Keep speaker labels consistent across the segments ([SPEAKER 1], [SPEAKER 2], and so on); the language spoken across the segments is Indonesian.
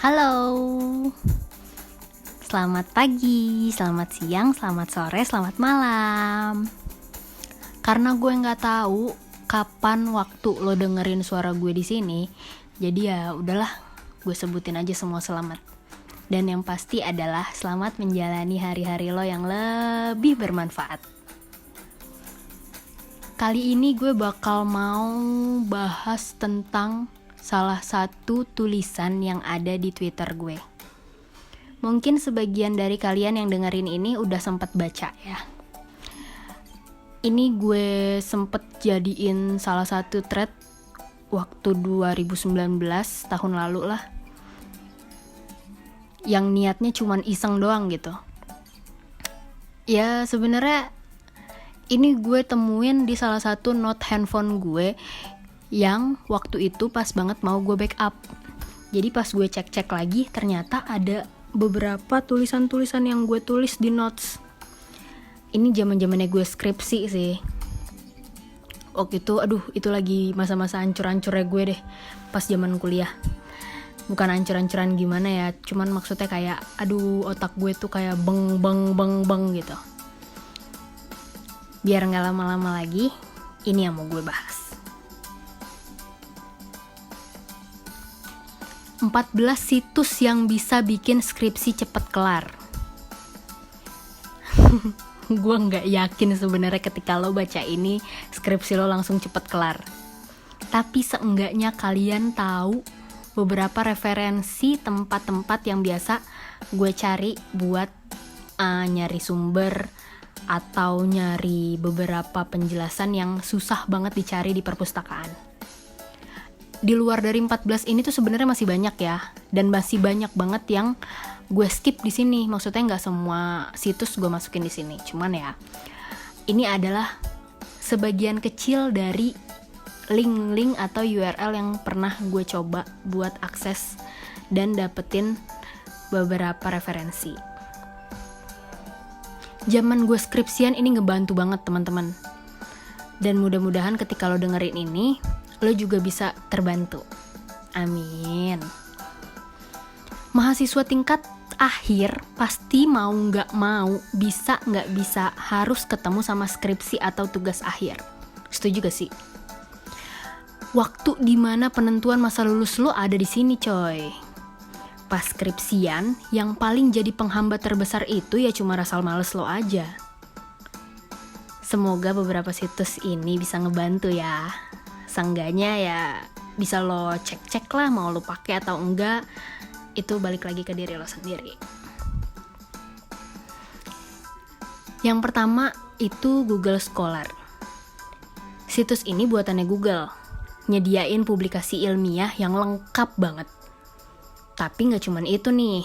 [SPEAKER 1] Halo, selamat pagi, selamat siang, selamat sore, selamat malam. Karena gue nggak tahu kapan waktu lo dengerin suara gue di sini, jadi ya udahlah, gue sebutin aja semua selamat. Dan yang pasti adalah selamat menjalani hari-hari lo yang lebih bermanfaat. Kali ini gue bakal mau bahas tentang salah satu tulisan yang ada di Twitter gue. Mungkin sebagian dari kalian yang dengerin ini udah sempet baca ya. Ini gue sempet jadiin salah satu thread waktu 2019 tahun lalu lah. Yang niatnya cuman iseng doang gitu. Ya sebenarnya ini gue temuin di salah satu note handphone gue yang waktu itu pas banget mau gue backup. Jadi pas gue cek-cek lagi ternyata ada beberapa tulisan-tulisan yang gue tulis di notes. Ini zaman-zamannya gue skripsi sih. Waktu itu itu lagi masa-masa hancur-hancurnya gue deh pas zaman kuliah. Bukan hancur-hancuran gimana ya, cuman maksudnya kayak otak gue tuh kayak beng gitu. Biar gak lama-lama lagi, ini yang mau gue bahas. 14 situs yang bisa bikin skripsi cepet kelar. Gue gak yakin sebenarnya ketika lo baca ini skripsi lo langsung cepet kelar. Tapi seenggaknya kalian tahu beberapa referensi tempat-tempat yang biasa gue cari buat nyari sumber atau nyari beberapa penjelasan yang susah banget dicari di perpustakaan. Di luar dari 14 ini tuh sebenarnya masih banyak ya, dan masih banyak banget yang gue skip di sini. Maksudnya nggak semua situs gue masukin di sini, cuman ya ini adalah sebagian kecil dari link-link atau URL yang pernah gue coba buat akses dan dapetin beberapa referensi. Zaman gue skripsian ini ngebantu banget teman-teman, dan mudah-mudahan ketika lo dengerin ini lo juga bisa terbantu. Amin. Mahasiswa tingkat akhir pasti mau gak mau, bisa gak bisa harus ketemu sama skripsi atau tugas akhir. Setuju gak sih? Waktu dimana penentuan masa lulus lo ada di sini coy. Pas skripsian, yang paling jadi penghambat terbesar itu ya cuma rasa males lo aja. Semoga beberapa situs ini bisa ngebantu ya. Seenggaknya ya bisa lo cek-cek lah mau lo pakai atau enggak, itu balik lagi ke diri lo sendiri. Yang pertama itu Google Scholar. Situs ini buatannya Google, nyediain publikasi ilmiah yang lengkap banget. Tapi gak cuman itu nih,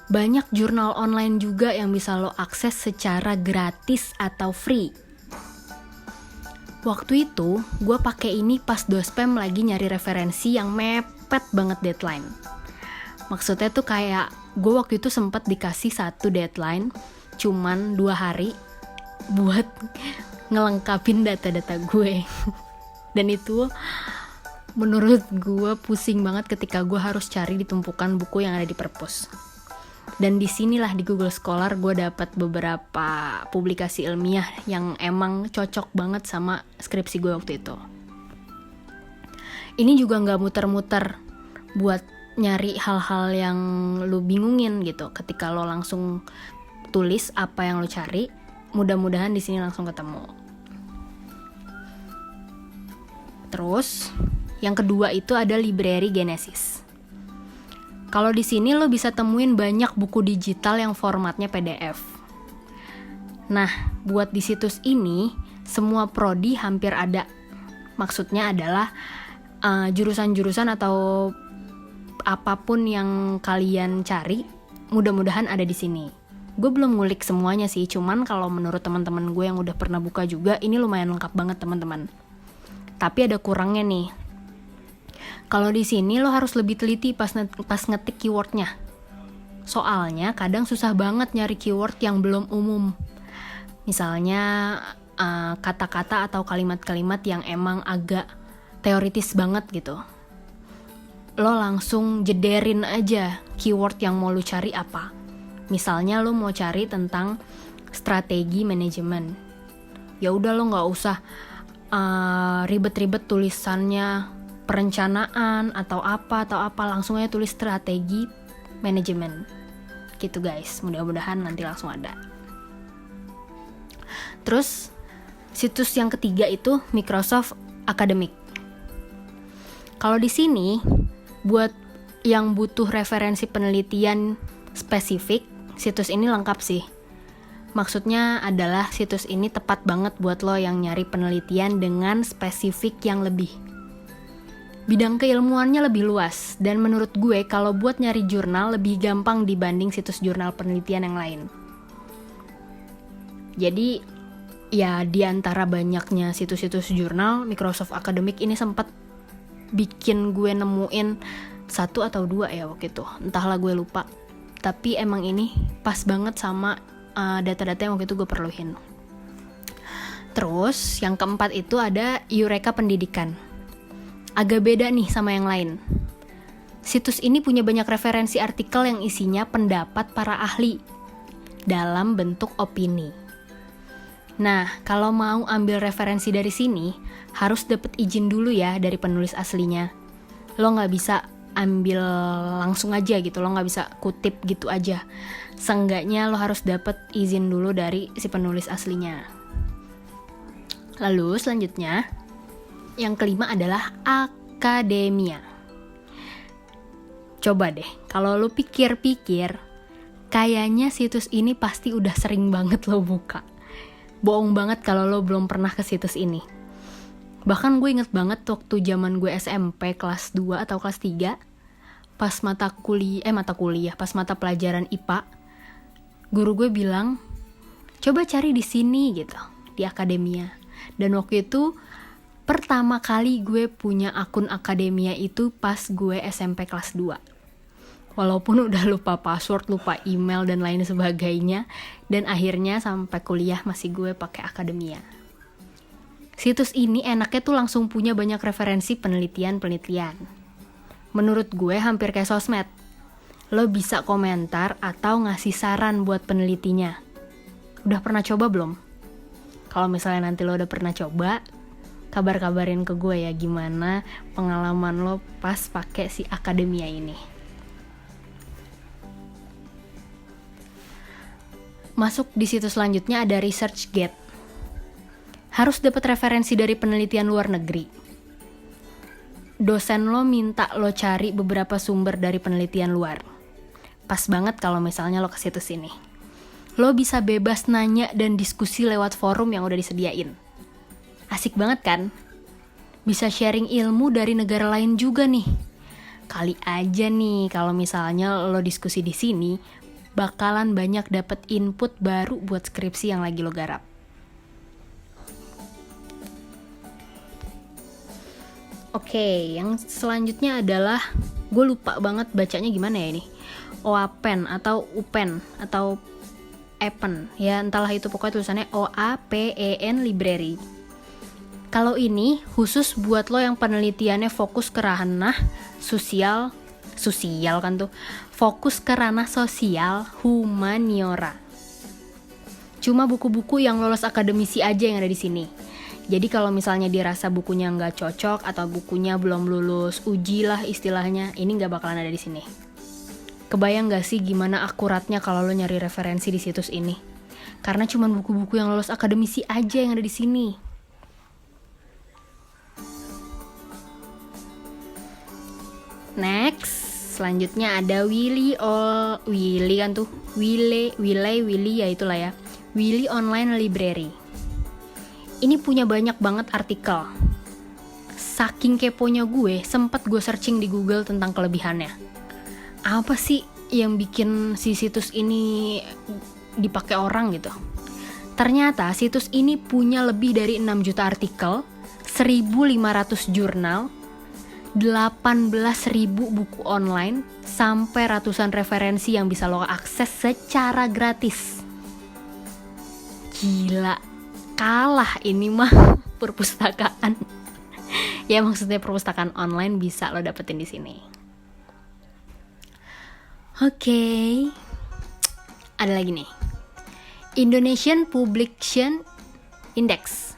[SPEAKER 1] banyak jurnal online juga yang bisa lo akses secara gratis atau free. Waktu itu, gue pakai ini pas dospem lagi nyari referensi yang mepet banget deadline. Maksudnya tuh kayak gue waktu itu sempat dikasih satu deadline, cuman 2 hari buat ngelengkapin data-data gue. Dan itu menurut gue pusing banget ketika gue harus cari di tumpukan buku yang ada di perpus. Dan disinilah di Google Scholar gue dapat beberapa publikasi ilmiah yang emang cocok banget sama skripsi gue waktu itu. Ini juga gak muter-muter buat nyari hal-hal yang lo bingungin gitu. Ketika lo langsung tulis apa yang lo cari, mudah-mudahan di sini langsung ketemu. Terus yang kedua itu ada Library Genesis. Kalau di sini lo bisa temuin banyak buku digital yang formatnya PDF. Nah, buat di situs ini semua prodi hampir ada. Maksudnya adalah jurusan-jurusan atau apapun yang kalian cari, mudah-mudahan ada di sini. Gue belum ngulik semuanya sih, cuman kalau menurut teman-teman gue yang udah pernah buka juga, ini lumayan lengkap banget teman-teman. Tapi ada kurangnya nih. Kalau di sini lo harus lebih teliti pas ngetik keywordnya. Soalnya kadang susah banget nyari keyword yang belum umum. Misalnya kata-kata atau kalimat-kalimat yang emang agak teoritis banget gitu. lo langsung jederin aja keyword yang mau lo cari apa. Misalnya lo mau cari tentang strategi manajemen, ya udah lo nggak usah ribet-ribet tulisannya, perencanaan atau apa, langsung aja tulis strategi manajemen gitu guys. Mudah-mudahan nanti langsung ada. Terus situs yang ketiga itu Microsoft Academic. Kalau di sini buat yang butuh referensi penelitian spesifik, situs ini lengkap sih. Maksudnya adalah situs ini tepat banget buat lo yang nyari penelitian dengan spesifik yang lebih. Bidang keilmuannya lebih luas, dan menurut gue kalau buat nyari jurnal lebih gampang dibanding situs jurnal penelitian yang lain. Jadi ya di antara banyaknya situs-situs jurnal, Microsoft Academic ini sempat bikin gue nemuin 1 atau 2 ya waktu itu. Entahlah, gue lupa. Tapi emang ini pas banget sama data-data yang waktu itu gue perluin. Terus yang keempat itu ada Eureka Pendidikan. Agak beda nih sama yang lain. Situs ini punya banyak referensi artikel yang isinya pendapat para ahli dalam bentuk opini. Nah, kalau mau ambil referensi dari sini, harus dapet izin dulu ya dari penulis aslinya. Lo nggak bisa ambil langsung aja gitu, lo nggak bisa kutip gitu aja. Seenggaknya lo harus dapet izin dulu dari si penulis aslinya. Lalu selanjutnya, yang kelima adalah akademia. Coba deh, kalau lo pikir-pikir, kayaknya situs ini pasti udah sering banget lo buka. Bohong banget kalau lo belum pernah ke situs ini. Bahkan gue inget banget waktu zaman gue SMP kelas 2 atau kelas 3, pas mata pelajaran IPA, guru gue bilang, coba cari di sini gitu, di akademia. Dan waktu itu pertama kali gue punya akun akademia itu pas gue SMP kelas 2. Walaupun udah lupa password, lupa email dan lain sebagainya, dan akhirnya sampai kuliah masih gue pakai akademia. Situs ini enaknya tuh langsung punya banyak referensi penelitian. Menurut gue hampir kayak sosmed. Lo bisa komentar atau ngasih saran buat penelitinya. Udah pernah coba belum? Kalau misalnya nanti lo udah pernah coba, kabar-kabarin ke gue ya gimana pengalaman lo pas pakai si akademia ini. Masuk di situs selanjutnya ada ResearchGate. Harus dapat referensi dari penelitian luar negeri. Dosen lo minta lo cari beberapa sumber dari penelitian luar. Pas banget kalau misalnya lo ke situs ini. Lo bisa bebas nanya dan diskusi lewat forum yang udah disediain. Asik banget kan? Bisa sharing ilmu dari negara lain juga nih. Kali aja nih kalau misalnya lo diskusi di sini, bakalan banyak dapet input baru buat skripsi yang lagi lo garap. Oke, yang selanjutnya adalah, gue lupa banget bacanya gimana ya ini, OAPEN atau UPEN atau EPEN, ya entahlah itu, pokoknya tulisannya OAPEN Library. Kalau ini khusus buat lo yang penelitiannya fokus ke ranah sosial kan tuh, fokus ke ranah sosial humaniora. Cuma buku-buku yang lolos akademisi aja yang ada di sini. Jadi kalau misalnya dirasa bukunya nggak cocok atau bukunya belum lulus uji lah istilahnya, ini nggak bakalan ada di sini. Kebayang nggak sih gimana akuratnya kalau lo nyari referensi di situs ini? Karena cuma buku-buku yang lolos akademisi aja yang ada di sini. Next, selanjutnya ada Willy ya itulah ya. Willy Online Library. Ini punya banyak banget artikel. Saking keponya gue, sempat gue searching di Google tentang kelebihannya. Apa sih yang bikin si situs ini dipakai orang gitu? Ternyata situs ini punya lebih dari 6 juta artikel, 1.500 jurnal, 18.000 buku online, sampai ratusan referensi yang bisa lo akses secara gratis. Gila. Kalah ini mah perpustakaan. Ya maksudnya perpustakaan online bisa lo dapetin di sini. Oke. Ada lagi nih. Indonesian Publication Index.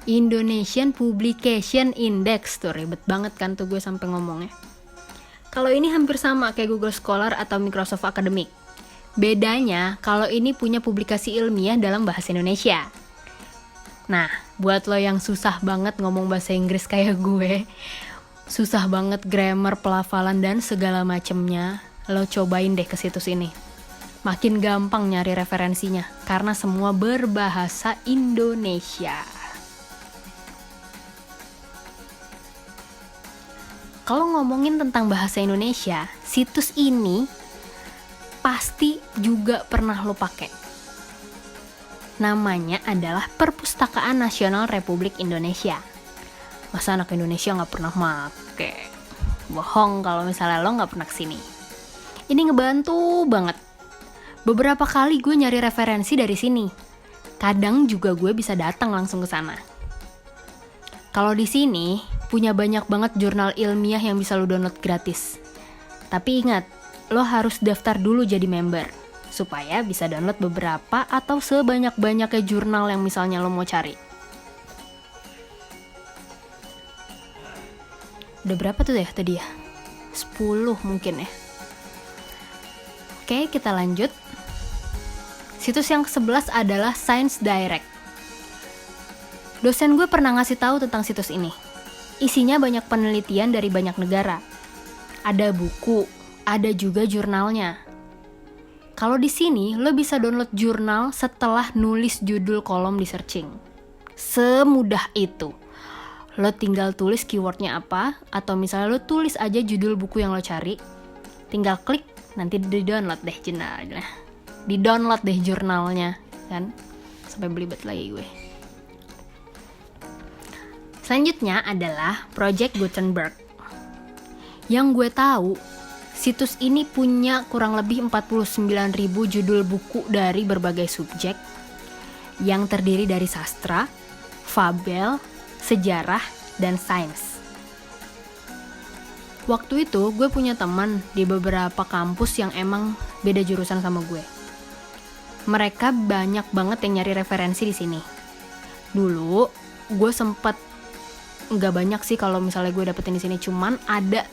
[SPEAKER 1] Indonesian Publication Index. Tuh ribet banget kan tuh gue sampai ngomongnya. Kalau ini hampir sama kayak Google Scholar atau Microsoft Academic. Bedanya kalau ini punya publikasi ilmiah dalam bahasa Indonesia. Nah, buat lo yang susah banget ngomong bahasa Inggris kayak gue, susah banget grammar, pelafalan, dan segala macemnya, lo cobain deh ke situs ini. Makin gampang nyari referensinya, karena semua berbahasa Indonesia. Kalau ngomongin tentang bahasa Indonesia, situs ini pasti juga pernah lo pakai. Namanya adalah Perpustakaan Nasional Republik Indonesia. Masa anak Indonesia nggak pernah make? Bohong kalau misalnya lo nggak pernah kesini. Ini ngebantu banget. Beberapa kali gue nyari referensi dari sini. Kadang juga gue bisa datang langsung ke sana. Kalau di sini punya banyak banget jurnal ilmiah yang bisa lo download gratis. Tapi ingat, lo harus daftar dulu jadi member supaya bisa download beberapa atau sebanyak-banyaknya jurnal yang misalnya lo mau cari. Udah berapa tuh ya tadi ya? 10 mungkin ya. Oke, kita lanjut. Situs yang ke-11 adalah Science Direct. Dosen gue pernah ngasih tahu tentang situs ini. Isinya banyak penelitian dari banyak negara. Ada buku, ada juga jurnalnya. Kalau di sini lo bisa download jurnal setelah nulis judul kolom di searching. Semudah itu. Lo tinggal tulis keywordnya apa, atau misalnya lo tulis aja judul buku yang lo cari. Tinggal klik, nanti di-download deh jurnalnya. Di-download deh jurnalnya, kan? Sampai belibet lagi gue. Selanjutnya adalah Project Gutenberg. Yang gue tahu, situs ini punya kurang lebih 49.000 judul buku dari berbagai subjek yang terdiri dari sastra, fabel, sejarah, dan sains. Waktu itu gue punya teman di beberapa kampus yang emang beda jurusan sama gue. Mereka banyak banget yang nyari referensi di sini. Dulu gue sempet nggak banyak sih kalau misalnya gue dapetin di sini, cuman ada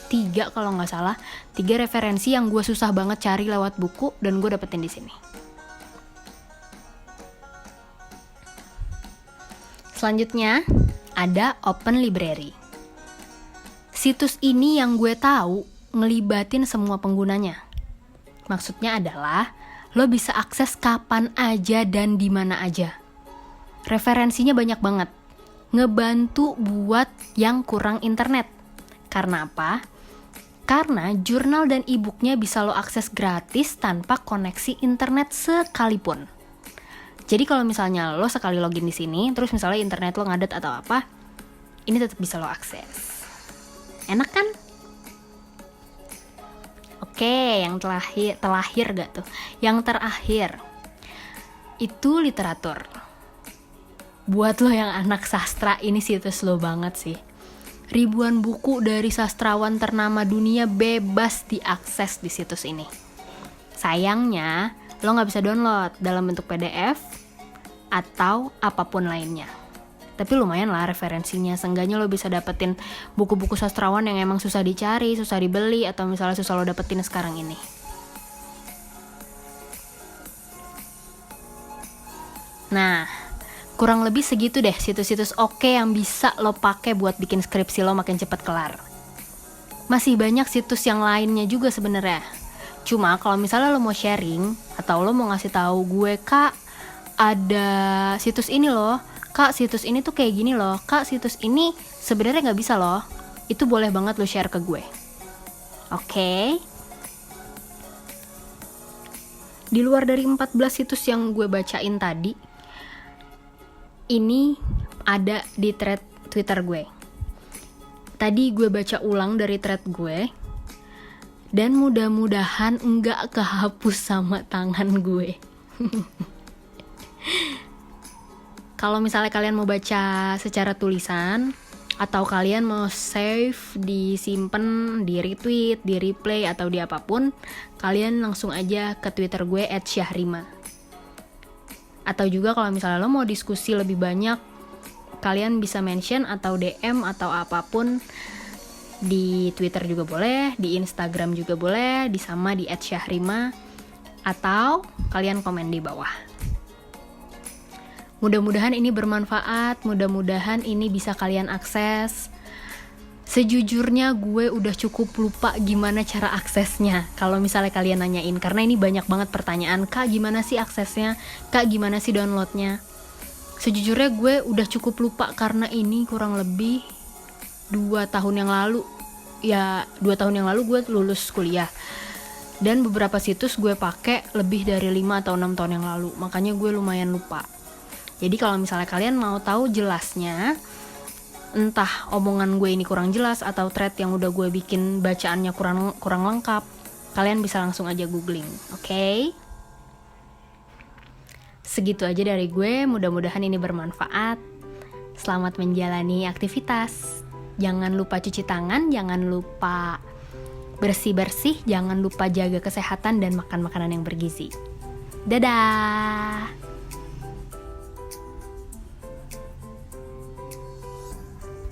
[SPEAKER 1] 3 kalau nggak salah, 3 referensi yang gue susah banget cari lewat buku dan gue dapetin di sini. Selanjutnya ada Open Library. Situs ini yang gue tahu ngelibatin semua penggunanya. Maksudnya adalah lo bisa akses kapan aja dan di mana aja. Referensinya banyak banget. Ngebantu buat yang kurang internet. Karena apa? Karena jurnal dan e-booknya bisa lo akses gratis tanpa koneksi internet sekalipun. Jadi kalau misalnya lo sekali login di sini, terus misalnya internet lo ngadet atau apa, ini tetap bisa lo akses. Enak kan? Oke, yang terakhir gak tuh? Yang terakhir itu literatur. Buat lo yang anak sastra, ini situs lo banget sih. Ribuan buku dari sastrawan ternama dunia bebas diakses di situs ini. Sayangnya, lo gak bisa download dalam bentuk PDF atau apapun lainnya. Tapi lumayan lah referensinya, seenggaknya lo bisa dapetin buku-buku sastrawan yang emang susah dicari, susah dibeli, atau misalnya susah lo dapetin sekarang ini. Nah, kurang lebih segitu deh situs-situs oke yang bisa lo pakai buat bikin skripsi lo makin cepet kelar. Masih banyak situs yang lainnya juga sebenarnya. Cuma kalau misalnya lo mau sharing atau lo mau ngasih tahu gue, Kak, ada situs ini loh, Kak, situs ini tuh kayak gini loh, Kak, situs ini sebenarnya nggak bisa loh, itu boleh banget lo share ke gue. Oke? Di luar dari 14 situs yang gue bacain tadi, ini ada di thread Twitter gue. Tadi gue baca ulang dari thread gue, dan mudah-mudahan enggak kehapus sama tangan gue. Kalau misalnya kalian mau baca secara tulisan, atau kalian mau save, disimpan, di retweet, di replay atau di apapun, kalian langsung aja ke Twitter gue @syahrima. Atau juga kalau misalnya lo mau diskusi lebih banyak, kalian bisa mention atau DM atau apapun di Twitter juga boleh, di Instagram juga boleh, sama di @syahrima, atau kalian komen di bawah. Mudah-mudahan ini bermanfaat, mudah-mudahan ini bisa kalian akses. Sejujurnya gue udah cukup lupa gimana cara aksesnya kalau misalnya kalian nanyain, karena ini banyak banget pertanyaan, Kak gimana sih aksesnya, Kak gimana sih downloadnya. Sejujurnya gue udah cukup lupa karena ini kurang lebih 2 tahun yang lalu. Ya 2 tahun yang lalu gue lulus kuliah, dan beberapa situs gue pakai lebih dari 5 atau 6 tahun yang lalu, makanya gue lumayan lupa. Jadi kalau misalnya kalian mau tahu jelasnya, entah omongan gue ini kurang jelas atau thread yang udah gue bikin bacaannya kurang lengkap, kalian bisa langsung aja googling, oke? Segitu aja dari gue, mudah-mudahan ini bermanfaat. Selamat menjalani aktivitas. Jangan lupa cuci tangan, jangan lupa bersih-bersih, jangan lupa jaga kesehatan dan makan makanan yang bergizi. Dadah!